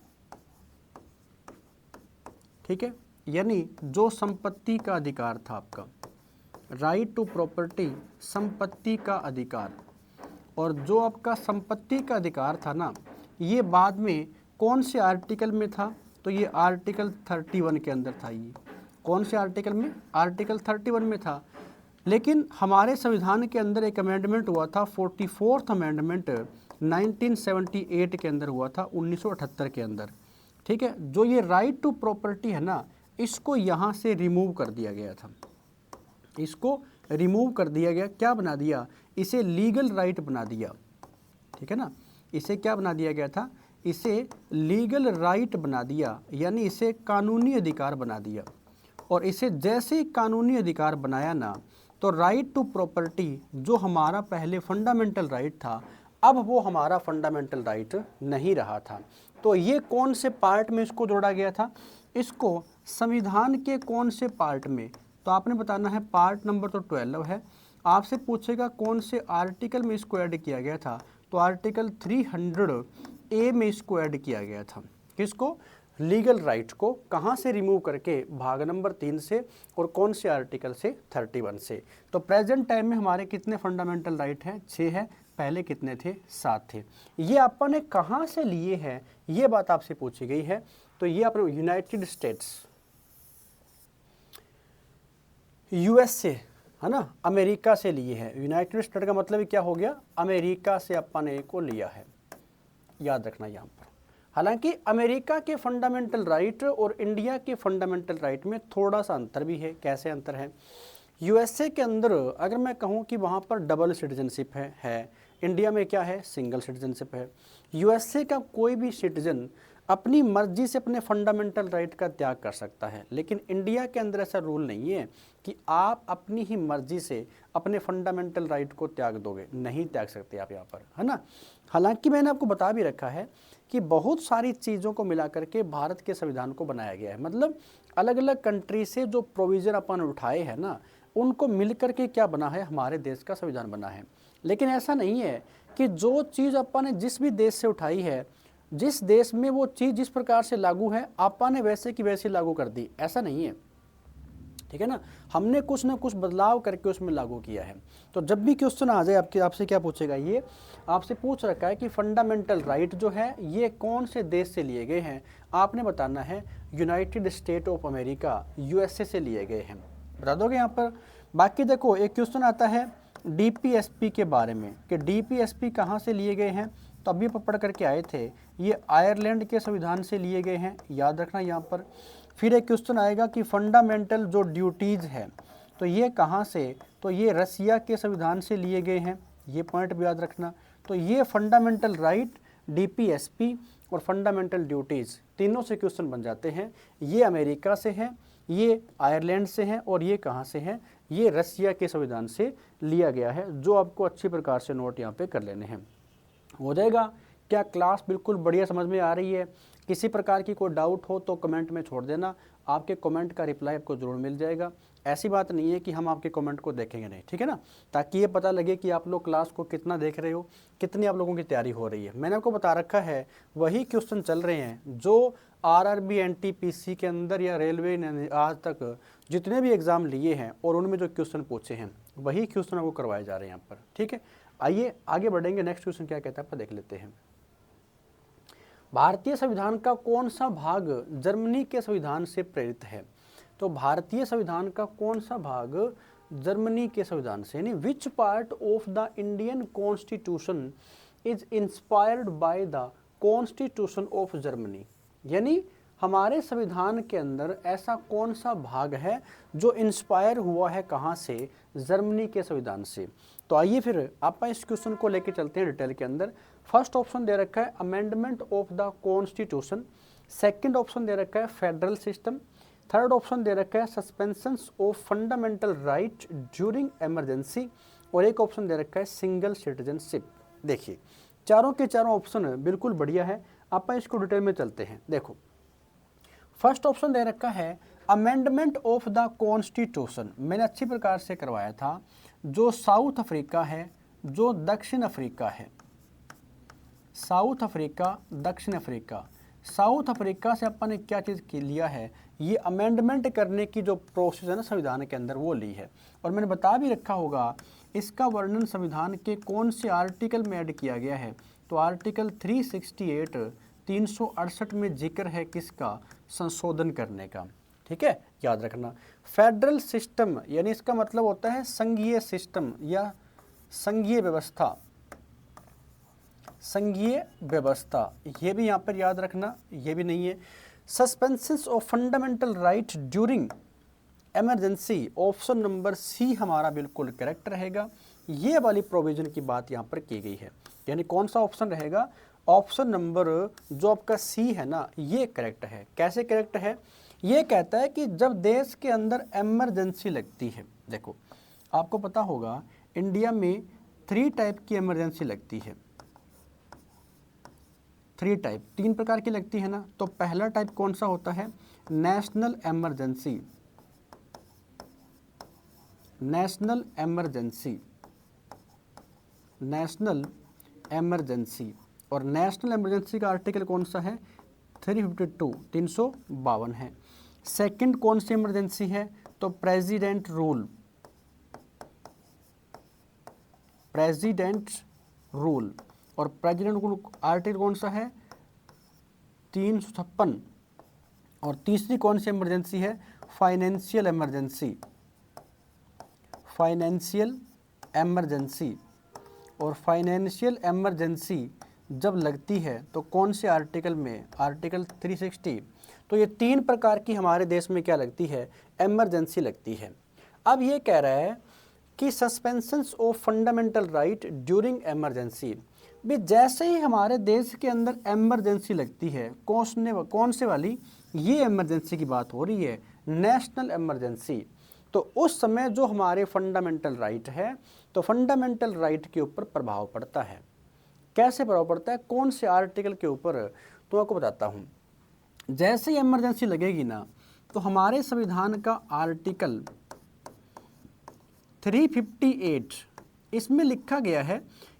ठीक है, यानी जो संपत्ति का अधिकार था आपका, राइट टू प्रॉपर्टी, संपत्ति का अधिकार। और जो आपका संपत्ति का अधिकार था ना, ये बाद में कौन से आर्टिकल में था? तो ये आर्टिकल 31 के अंदर था। ये कौन से आर्टिकल में? आर्टिकल 31 में था। लेकिन हमारे संविधान के अंदर एक अमेंडमेंट हुआ था, 44th अमेंडमेंट 1978 के अंदर हुआ था, 1978 के अंदर। ठीक है, जो ये राइट टू प्रॉपर्टी है ना, इसको यहाँ से रिमूव कर दिया गया था। इसको रिमूव कर दिया गया, क्या बना दिया? इसे लीगल राइट बना दिया। ठीक है ना, इसे क्या बना दिया गया था? इसे लीगल राइट बना दिया, यानी इसे कानूनी अधिकार बना दिया। और इसे जैसे कानूनी अधिकार बनाया ना, तो राइट टू प्रॉपर्टी जो हमारा पहले फंडामेंटल राइट था, अब वो हमारा फंडामेंटल राइट नहीं रहा था। तो ये कौन से पार्ट में इसको जोड़ा गया था? इसको संविधान के कौन से पार्ट में? तो आपने बताना है, पार्ट नंबर तो 12 है। आपसे पूछेगा कौन से आर्टिकल में इसको ऐड किया गया था, तो आर्टिकल 300A में इसको ऐड किया गया था। किसको? लीगल राइट को। कहाँ से रिमूव करके? भाग नंबर 3 से। और कौन से आर्टिकल से? 31 से। तो प्रेजेंट टाइम में हमारे कितने फंडामेंटल राइट हैं? 6 है। पहले कितने थे? 7 थे। ये अपन ने कहाँ से लिए हैं, ये बात आपसे पूछी गई है। तो ये अपने यूनाइटेड स्टेट्स, यूएसए, है ना, अमेरिका से लिए हैं। यूनाइटेड स्टेट का मतलब क्या हो गया? अमेरिका से अपन ने को लिया है, याद रखना यहाँ पर। हालांकि अमेरिका के फंडामेंटल राइट और इंडिया के फंडामेंटल राइट में थोड़ा सा अंतर भी है। कैसे अंतर है? यूएसए के अंदर अगर मैं कहूँ कि वहाँ पर डबल सिटीजनशिप है, इंडिया में क्या है? सिंगल सिटीजनशिप है। यूएसए का कोई भी सिटीजन अपनी मर्जी से अपने फंडामेंटल राइट का त्याग कर सकता है, लेकिन इंडिया के अंदर ऐसा रूल नहीं है कि आप अपनी ही मर्जी से अपने फंडामेंटल राइट को त्याग दोगे। नहीं त्याग सकते आप यहाँ पर, है ना। हालांकि मैंने आपको बता भी रखा है कि बहुत सारी चीज़ों को मिला करके भारत के संविधान को बनाया गया है। मतलब अलग अलग कंट्री से जो प्रोविज़न अपन उठाए हैं ना, उनको मिल करके क्या बना है? हमारे देश का संविधान बना है। लेकिन ऐसा नहीं है कि जो चीज़ अपन ने जिस भी देश से उठाई है, जिस देश में वो चीज़ जिस प्रकार से लागू है, अपन ने वैसे की वैसे लागू कर दी, ऐसा नहीं है। ठीक है ना, हमने कुछ ना कुछ बदलाव करके उसमें लागू किया है। तो जब भी क्वेश्चन आ जाए आपसे क्या पूछेगा? ये आपसे पूछ रखा है कि फंडामेंटल राइट जो है ये कौन से देश से लिए गए हैं। आपने बताना है United state of America, USA से लिए गए हैं। बता दोगे यहाँ पर। बाकी देखो, एक क्वेश्चन आता है डीपीएसपी के बारे में कि डीपीएसपी कहाँ से लिए गए हैं। तो अभी पढ़ करके आए थे, ये आयरलैंड के संविधान से लिए गए हैं, याद रखना यहाँ पर। फिर एक क्वेश्चन आएगा कि फंडामेंटल जो ड्यूटीज़ है, तो ये कहाँ से? तो ये रसिया के संविधान से लिए गए हैं, ये पॉइंट भी याद रखना। तो ये फंडामेंटल राइट, डीपीएसपी और फंडामेंटल ड्यूटीज़ तीनों से क्वेश्चन बन जाते हैं। ये अमेरिका से है, ये आयरलैंड से है, और ये कहाँ से है? ये रसिया के संविधान से लिया गया है, जो आपको अच्छी प्रकार से नोट यहाँ पे कर लेने हैं। हो जाएगा। क्या क्लास बिल्कुल बढ़िया समझ में आ रही है? किसी प्रकार की कोई डाउट हो तो कमेंट में छोड़ देना, आपके कमेंट का रिप्लाई आपको ज़रूर मिल जाएगा। ऐसी बात नहीं है कि हम आपके कमेंट को देखेंगे नहीं, ठीक है ना, ताकि ये पता लगे कि आप लोग क्लास को कितना देख रहे हो, कितनी आप लोगों की तैयारी हो रही है। मैंने आपको बता रखा है, वही क्वेश्चन चल रहे हैं जो आरआरबी एनटीपीसी के अंदर या रेलवे ने आज तक जितने भी एग्ज़ाम लिए हैं और उनमें जो क्वेश्चन पूछे हैं वही क्वेश्चन आपको करवाए जा रहे हैं यहाँ पर। ठीक है, आइए आगे बढ़ेंगे। नेक्स्ट क्वेश्चन क्या कहता है आप देख लेते हैं। भारतीय संविधान का कौन सा भाग जर्मनी के संविधान से प्रेरित है? तो भारतीय संविधान का कौन सा भाग जर्मनी के संविधान से, यानी which part of the Indian constitution is inspired by the constitution of Germany, यानी हमारे संविधान के अंदर ऐसा कौन सा भाग है जो इंस्पायर हुआ है कहाँ से? जर्मनी के संविधान से। तो आइए फिर आप इस क्वेश्चन को लेके चलते हैं डिटेल के अंदर। फर्स्ट ऑप्शन दे रखा है amendment of the constitution, second option दे रखा है फेडरल सिस्टम, थर्ड ऑप्शन दे रखा है suspension of fundamental right during emergency, और एक ऑप्शन दे रखा है सिंगल सिटीजनशिप। देखिए चारों के चारों ऑप्शन बिल्कुल बढ़िया है, आप इसको डिटेल में चलते हैं। देखो फर्स्ट ऑप्शन दे रखा है अमेंडमेंट ऑफ द कॉन्स्टिट्यूशन, मैंने अच्छी प्रकार से करवाया था। जो साउथ अफ्रीका है, जो दक्षिण अफ्रीका है, साउथ अफ्रीका दक्षिण अफ्रीका, साउथ अफ्रीका से अपन ने क्या चीज़ लिया है, ये अमेंडमेंट करने की जो प्रोसेस है ना संविधान के अंदर वो ली है। और मैंने बता भी रखा होगा इसका वर्णन संविधान के कौन से आर्टिकल में ऐड किया गया है। तो आर्टिकल 368 368 में जिक्र है किसका? संशोधन करने का। ठीक है, याद रखना। फेडरल सिस्टम यानी इसका मतलब होता है संघीय सिस्टम या संघीय व्यवस्था, संघीय व्यवस्था, ये भी यहाँ पर याद रखना, ये भी नहीं है। Suspension of fundamental right during emergency, option number C हमारा बिल्कुल करेक्ट रहेगा। ये वाली प्रोविजन की बात यहाँ पर की गई है, यानी कौन सा ऑप्शन रहेगा? ऑप्शन नंबर जो आपका सी है ना, ये करेक्ट है। कैसे करेक्ट है? ये कहता है कि जब देश के अंदर इमरजेंसी लगती है, देखो आपको पता होगा इंडिया में 3 टाइप की इमरजेंसी लगती है। 3 टाइप, 3 प्रकार की लगती है ना। तो पहला टाइप कौन सा होता है? National emergency, national emergency, national emergency. और नेशनल इमरजेंसी का आर्टिकल कौन सा है? 352 352 है। सेकंड कौन सी इमरजेंसी है? तो प्रेसिडेंट रूल, प्रेसिडेंट रूल। और प्रेसिडेंट रूल आर्टिकल कौन सा है? 356। और तीसरी कौन सी इमरजेंसी है? Financial emergency, financial emergency. और फाइनेंशियल इमरजेंसी जब लगती है तो कौन से आर्टिकल में? आर्टिकल 360। तो ये 3 प्रकार की हमारे देश में क्या लगती है? इमरजेंसी लगती है। अब ये कह रहा है कि suspension of fundamental right during emergency, भी जैसे ही हमारे देश के अंदर इमरजेंसी लगती है, कौन से वाली? ये इमरजेंसी की बात हो रही है, नेशनल इमरजेंसी। तो उस समय जो हमारे फंडामेंटल राइट है, तो फंडामेंटल राइट के ऊपर प्रभाव पड़ता है। कैसे प्रभाव पड़ता है? कौन से आर्टिकल के ऊपर? तो आपको बताता हूँ। जैसे ही इमरजेंसी लगेगी ना, तो हमारे संविधान का आर्टिकल 358 इसमें लिखा गया है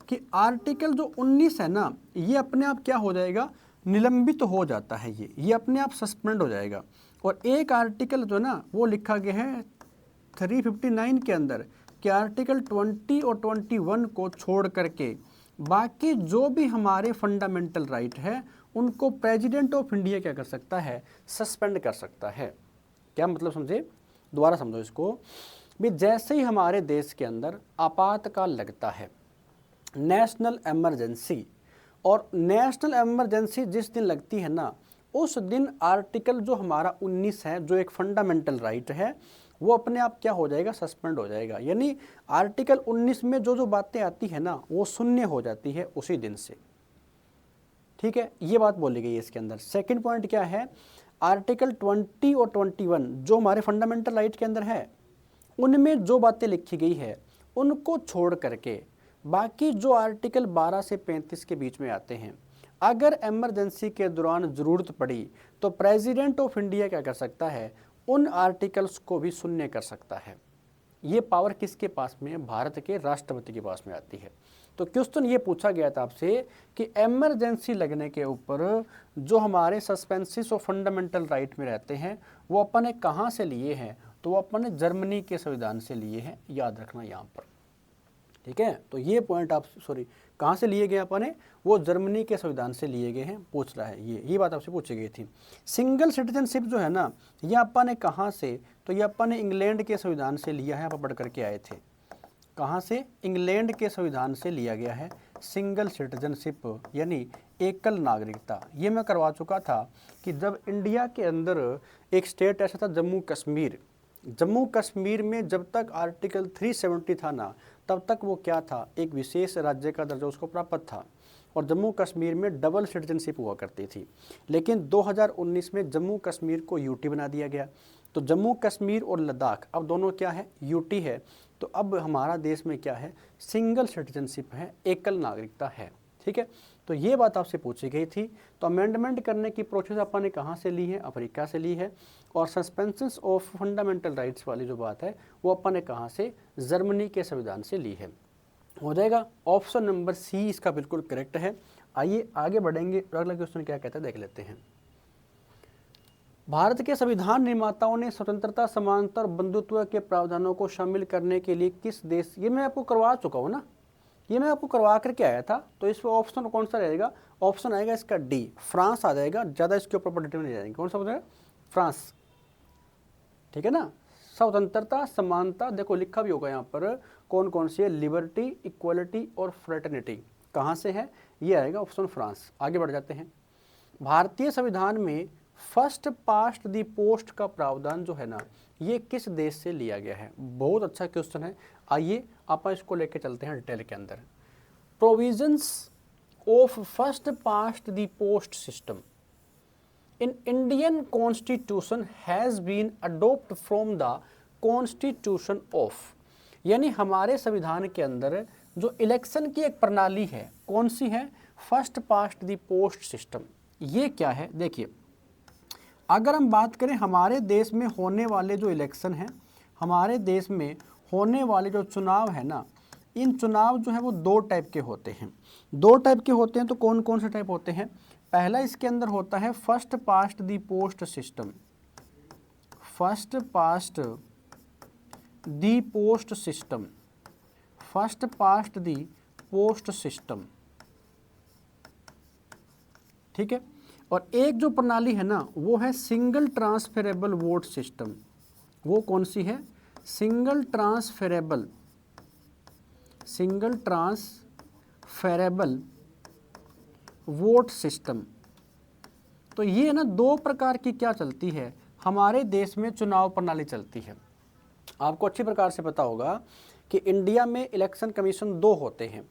कि आर्टिकल जो 19 है ना, ये अपने आप क्या हो जाएगा? निलंबित हो जाता है, ये अपने आप सस्पेंड हो जाएगा। और एक आर्टिकल जो ना वो लिखा गया है 359 के अंदर कि आर्टिकल 20 और 21 को छोड़ करके बाकी जो भी हमारे फंडामेंटल राइट है उनको प्रेसिडेंट ऑफ इंडिया क्या कर सकता है? सस्पेंड कर सकता है। क्या मतलब समझे? दोबारा समझो इसको। भी जैसे ही हमारे देश के अंदर आपातकाल लगता है, नेशनल इमरजेंसी, और नेशनल इमरजेंसी जिस दिन लगती है ना, उस दिन आर्टिकल जो हमारा 19 है, जो एक फंडामेंटल राइट है, वो अपने आप क्या हो जाएगा? सस्पेंड हो जाएगा। यानी आर्टिकल 19 में जो जो बातें आती है ना, वो शून्य हो जाती है उसी दिन से। ठीक है, ये बात बोली गई है इसके अंदर। सेकंड पॉइंट क्या है? आर्टिकल 20 और 21 जो हमारे फंडामेंटल राइट के अंदर है, उनमें जो बातें लिखी गई है उनको छोड़ करके बाकी जो आर्टिकल 12 से 35 के बीच में आते हैं, अगर इमरजेंसी के दौरान ज़रूरत पड़ी तो प्रेसिडेंट ऑफ इंडिया क्या कर सकता है? उन आर्टिकल्स को भी शून्य कर सकता है। ये पावर किसके पास में है? भारत के राष्ट्रपति के पास में आती है। तो क्वेश्चन ये पूछा गया था आपसे कि इमरजेंसी लगने के ऊपर जो हमारे सस्पेंसिस ऑफ फंडामेंटल राइट में रहते हैं वो अपन ने कहाँ से लिए हैं, तो वो अपन ने जर्मनी के संविधान से लिए हैं, याद रखना यहाँ पर। ठीक है, तो ये पॉइंट आप कहाँ से लिए गए अपन ने, वो जर्मनी के संविधान से लिए गए हैं, पूछ रहा है ये बात आपसे पूछी गई थी। सिंगल सिटीजनशिप जो है ना, ये अपन ने कहाँ से, तो ये अपन ने इंग्लैंड के संविधान से लिया है, आप पढ़ करके आए थे। कहाँ से, इंग्लैंड के संविधान से लिया गया है सिंगल सिटीजनशिप यानी एकल नागरिकता। ये मैं करवा चुका था कि जब इंडिया के अंदर एक स्टेट ऐसा था जम्मू कश्मीर, जम्मू कश्मीर में जब तक आर्टिकल 370 था ना, तब तक वो क्या था, एक विशेष राज्य का दर्जा उसको प्राप्त था और जम्मू कश्मीर में डबल सिटीजनशिप हुआ करती थी। लेकिन 2019 में जम्मू कश्मीर को यूटी बना दिया गया, तो जम्मू कश्मीर और लद्दाख अब दोनों क्या है, यूटी है। तो अब हमारा देश में क्या है, सिंगल सिटीजनशिप है, एकल नागरिकता है। ठीक है, तो ये बात आपसे पूछी गई थी। तो अमेंडमेंट करने की प्रोसेस अपन ने कहाँ से ली है, अफ्रीका से ली है। और सस्पेंशन ऑफ फंडामेंटल राइट्स वाली जो बात है वो अपन ने कहाँ से, जर्मनी के संविधान से ली है। हो जाएगा, ऑप्शन नंबर सी इसका बिल्कुल करेक्ट है। आइए आगे बढ़ेंगे, अगला क्वेश्चन क्या कहता है देख लेते हैं। भारत के संविधान निर्माताओं ने स्वतंत्रता, समानता और बंधुत्व के प्रावधानों को शामिल करने के लिए किस देश, ये मैं आपको करवा चुका हूँ ना, ये मैं आपको करवा करके आया था। तो इसमें ऑप्शन कौन सा रहेगा, ऑप्शन आएगा इसका डी, फ्रांस आ जाएगा। ज़्यादा इसके ऊपर डिटेल नहीं जाएंगे, कौन सा हो जाएगा, फ्रांस। ठीक है ना, स्वतंत्रता, समानता, देखो लिखा भी होगा यहाँ पर कौन कौन सी है, लिबर्टी, इक्वलिटी और फ्रेटर्निटी कहाँ से है, ये आएगा ऑप्शन फ्रांस। आगे बढ़ जाते हैं। भारतीय संविधान में फर्स्ट पास्ट दी पोस्ट का प्रावधान जो है ना, ये किस देश से लिया गया है, बहुत अच्छा क्वेश्चन है। आइए आप इसको लेके चलते हैं डिटेल के अंदर। Provisions of first past the post system in Indian constitution has been adopt from the constitution of, यानी हमारे संविधान के अंदर जो इलेक्शन की एक प्रणाली है, कौन सी है, first past the post system. ये क्या है, देखिए अगर हम बात करें हमारे देश में होने वाले जो इलेक्शन हैं, हमारे देश में होने वाले जो चुनाव है ना, इन चुनाव जो है वो दो टाइप के होते हैं। दो टाइप के होते हैं, तो कौन कौन से टाइप होते हैं, पहला इसके अंदर होता है first past the post system, first past the post system, first past the post system. ठीक है, और एक जो प्रणाली है ना वो है सिंगल ट्रांसफरेबल वोट सिस्टम। वो कौन सी है, सिंगल ट्रांसफरेबल वोट सिस्टम। तो ये ना दो प्रकार की क्या चलती है, हमारे देश में चुनाव प्रणाली चलती है। आपको अच्छी प्रकार से पता होगा कि इंडिया में इलेक्शन कमीशन दो होते हैं,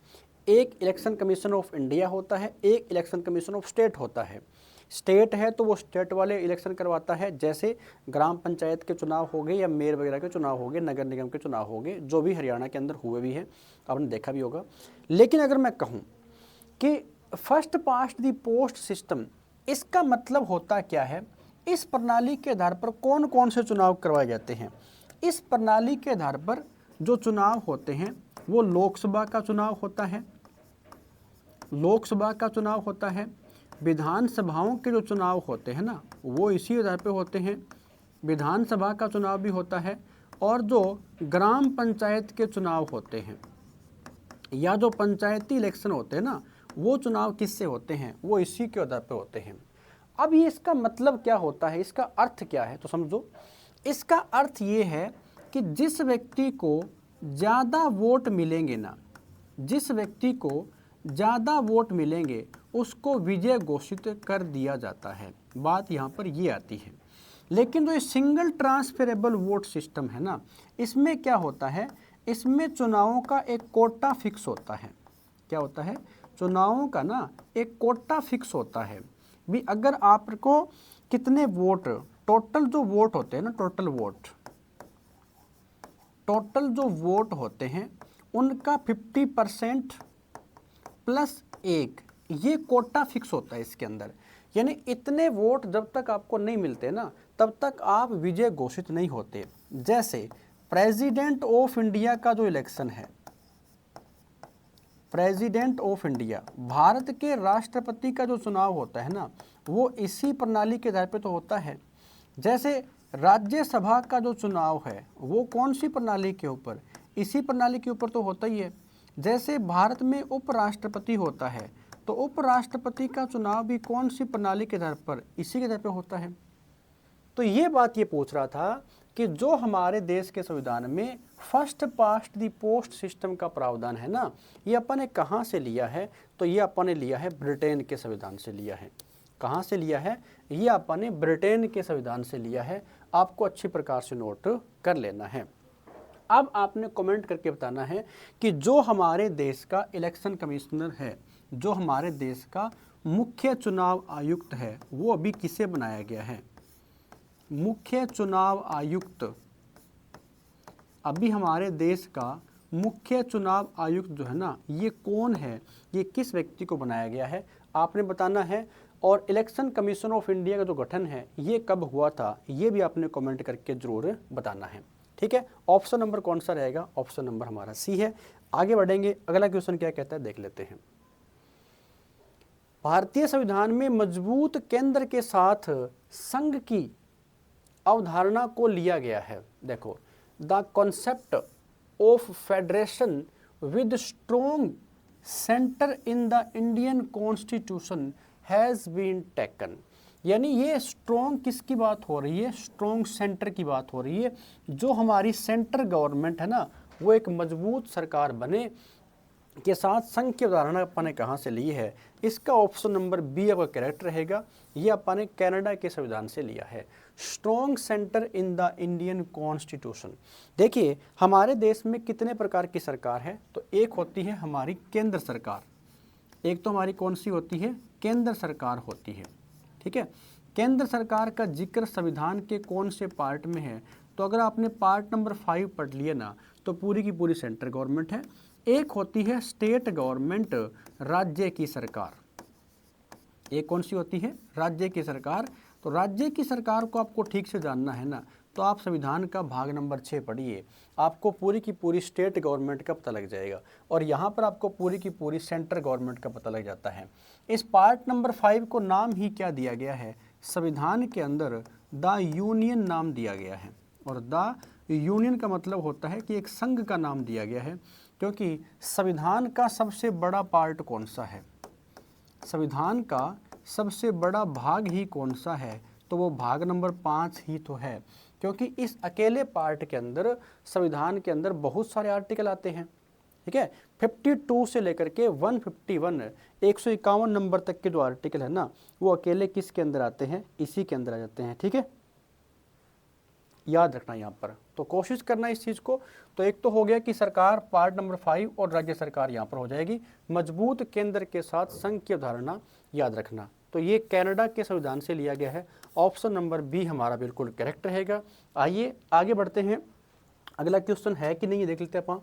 एक इलेक्शन कमीशन ऑफ इंडिया होता है, एक इलेक्शन कमीशन ऑफ स्टेट होता है। स्टेट है तो वो स्टेट वाले इलेक्शन करवाता है, जैसे ग्राम पंचायत के चुनाव हो गए या मेयर वगैरह के चुनाव हो गए, नगर निगम के चुनाव हो गए, जो भी हरियाणा के अंदर हुए भी हैं, आपने देखा भी होगा। लेकिन अगर मैं कहूँ कि first past the post system, इसका मतलब होता क्या है, इस प्रणाली के आधार पर कौन कौन से चुनाव करवाए जाते हैं। इस प्रणाली के आधार पर जो चुनाव होते हैं वो लोकसभा का चुनाव होता है, लोकसभा का चुनाव होता है, विधानसभाओं के जो चुनाव होते हैं ना वो इसी आधार पे होते हैं, विधानसभा का चुनाव भी होता है, और जो ग्राम पंचायत के चुनाव होते हैं या जो पंचायती इलेक्शन होते हैं ना, वो चुनाव किससे होते हैं, वो इसी के आधार पे होते हैं। अब ये इसका मतलब क्या होता है, इसका अर्थ क्या है, तो समझो इसका अर्थ ये है कि जिस व्यक्ति को ज़्यादा वोट मिलेंगे ना, जिस व्यक्ति को ज़्यादा वोट मिलेंगे उसको विजय घोषित कर दिया जाता है। बात यहाँ पर ये आती है। लेकिन जो ये सिंगल ट्रांसफरेबल वोट सिस्टम है ना, इसमें क्या होता है, इसमें चुनावों का एक कोटा फिक्स होता है। क्या होता है, चुनावों का ना एक कोटा फिक्स होता है भी। अगर आपको कितने वोट, टोटल जो वोट होते हैं ना, टोटल जो वोट होते हैं उनका 50% प्लस 1, ये कोटा फिक्स होता है इसके अंदर। यानी इतने वोट जब तक आपको नहीं मिलते ना, तब तक आप विजय घोषित नहीं होते। जैसे प्रेसिडेंट ऑफ इंडिया का जो इलेक्शन है, प्रेसिडेंट ऑफ इंडिया, भारत के राष्ट्रपति का जो चुनाव होता है ना, वो इसी प्रणाली के आधार पे तो होता है। जैसे राज्यसभा का जो चुनाव है वो कौन सी प्रणाली के ऊपर, इसी प्रणाली के ऊपर तो होता ही है। जैसे भारत में उपराष्ट्रपति होता है तो उपराष्ट्रपति का चुनाव भी कौन सी प्रणाली के आधार पर, इसी के आधार पर होता है। तो ये बात ये पूछ रहा था कि जो हमारे देश के संविधान में first past the post system का प्रावधान है ना, ये अपन ने कहाँ से लिया है, तो ये अपन ने लिया है ब्रिटेन के संविधान से लिया है। कहाँ से लिया है, ये अपन ने ब्रिटेन के संविधान से लिया है। आपको अच्छी प्रकार से नोट कर लेना है। अब आपने कमेंट करके बताना है कि जो हमारे देश का इलेक्शन कमिश्नर है, जो हमारे देश का मुख्य चुनाव आयुक्त है, वो अभी किसे बनाया गया है। मुख्य चुनाव आयुक्त, अभी हमारे देश का मुख्य चुनाव आयुक्त जो है ना, ये कौन है, ये किस व्यक्ति को बनाया गया है, आपने बताना है। और इलेक्शन कमीशन ऑफ इंडिया का जो गठन है ये कब हुआ था, ये भी आपने कमेंट करके जरूर बताना है। ठीक है, ऑप्शन नंबर कौन सा रहेगा, ऑप्शन नंबर हमारा सी है। आगे बढ़ेंगे, अगला क्वेश्चन क्या कहता है देख लेते हैं। भारतीय संविधान में मजबूत केंद्र के साथ संघ की अवधारणा को लिया गया है। देखो, the concept of federation with strong centre in the Indian constitution has been taken. यानी ये स्ट्रॉन्ग किसकी बात हो रही है, स्ट्रॉन्ग सेंटर की बात हो रही है। जो हमारी सेंटर गवर्नमेंट है ना, वो एक मजबूत सरकार बने के साथ संघ की अवधारणा अपन ने कहाँ से ली है, इसका ऑप्शन नंबर बी आपका करेक्ट रहेगा। ये अपन ने कनाडा के संविधान से लिया है, strong centre in the Indian constitution. देखिए, हमारे देश में कितने प्रकार की सरकार है, तो एक होती है हमारी केंद्र सरकार, एक तो हमारी कौन सी होती है, केंद्र सरकार होती है। ठीक है, केंद्र सरकार का जिक्र संविधान के कौन से पार्ट में है, तो अगर आपने पार्ट नंबर 5 पढ़ लिया ना, तो पूरी की पूरी सेंट्रल गवर्नमेंट है। एक होती है स्टेट गवर्नमेंट, राज्य की सरकार। एक कौन सी होती है, राज्य की सरकार। तो राज्य की सरकार को आपको ठीक से जानना है ना, तो आप संविधान का भाग नंबर 6 पढ़िए, आपको पूरी की पूरी स्टेट गवर्नमेंट का पता लग जाएगा। और यहाँ पर आपको पूरी की पूरी सेंट्रल गवर्नमेंट का पता लग जाता है। इस पार्ट नंबर 5 को नाम ही क्या दिया गया है, संविधान के अंदर द यूनियन नाम दिया गया है। और द यूनियन का मतलब होता है कि एक संघ का नाम दिया गया है, क्योंकि संविधान का सबसे बड़ा पार्ट कौन सा है, संविधान का सबसे बड़ा भाग ही कौन सा है, तो वो भाग नंबर 5 ही तो है। क्योंकि इस अकेले पार्ट के अंदर, संविधान के अंदर बहुत सारे आर्टिकल आते हैं। ठीक है, 52 से लेकर के 151, 151 नंबर तक के जो आर्टिकल है ना, वो अकेले किसके अंदर आते हैं, इसी के अंदर आ जाते हैं। ठीक है, याद रखना यहाँ पर, तो कोशिश करना इस चीज़ को। तो एक तो हो गया कि सरकार पार्ट नंबर 5 और राज्य सरकार यहाँ पर हो जाएगी। मजबूत केंद्र के साथ संघ की अवधारणा याद रखना, तो ये कनाडा के संविधान से लिया गया है। ऑप्शन नंबर बी हमारा बिल्कुल करेक्ट रहेगा। आइए आगे बढ़ते हैं, अगला क्वेश्चन है कि नहीं ये देख लेते हैं अपन।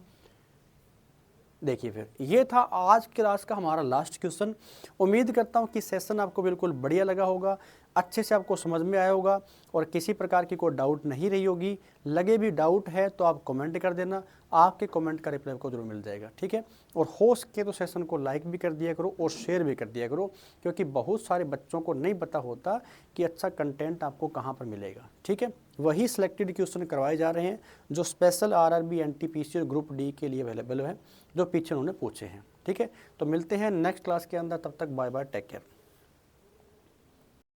देखिए, फिर ये था आज के क्लास का हमारा लास्ट क्वेश्चन। उम्मीद करता हूँ कि सेशन आपको बिल्कुल बढ़िया लगा होगा, अच्छे से आपको समझ में आया होगा और किसी प्रकार की कोई डाउट नहीं रही होगी। लगे भी डाउट है तो आप कमेंट कर देना, आपके कमेंट का रिप्लाई आपको जरूर मिल जाएगा। ठीक है, और हो सके तो सेशन को लाइक भी कर दिया करो और शेयर भी कर दिया करो, क्योंकि बहुत सारे बच्चों को नहीं पता होता कि अच्छा कंटेंट आपको कहाँ पर मिलेगा। ठीक है, वही सिलेक्टेड क्वेश्चन करवाए जा रहे हैं जो स्पेशल आरआरबी एनटीपीसी और ग्रुप डी के लिए अवेलेबल है, जो पीछे उन्होंने पूछे हैं। ठीक है, तो मिलते हैं नेक्स्ट क्लास के अंदर, तब तक बाय बाय, टेक केयर।